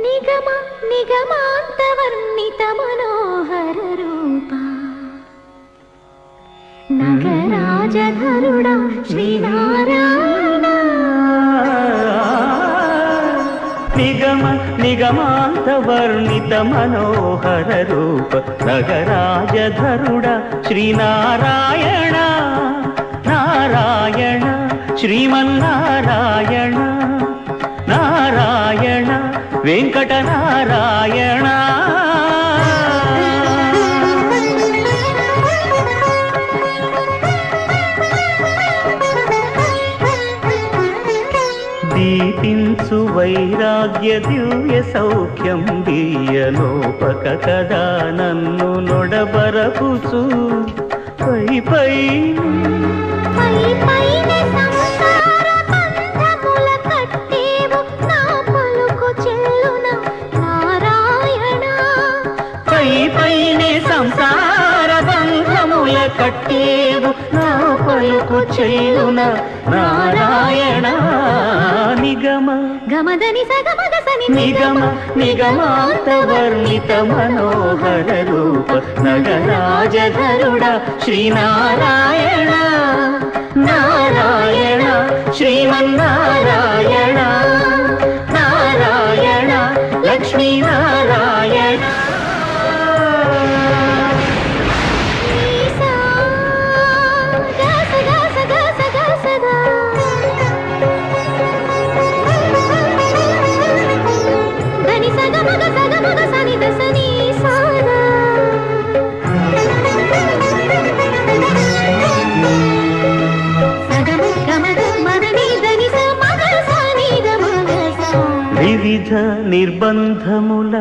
నిగమ నిగమాంతవర్ణిత మనోహర రూప నగరాజధరుడా శ్రీనారాయణ నిగమ నిగమాంతవర్ణిత మనోహర రూప నగరాజధరుడా శ్రీనారాయణ నారాయణ శ్రీమన్నారాయణ నారాయణ వెంకటనారాయణ దీపించు వైరాగ్య దివ్య సౌఖ్యం దీయలోపక కదా నన్ను నొడబరపుచు పై పై సంసార బంధముల కట్టేవు నా పలుకు చెల్లున నారాయణ నిగమ గమదని సగమగ సని నిగమ నిగమాంతవర్ణిత మనోహర రూప నగరాజధరుడా శ్రీనారాయణ నారాయణ శ్రీమన్నారాయణ నారాయణ లక్ష్మీనారాయణ వివిధ నిర్బంధముల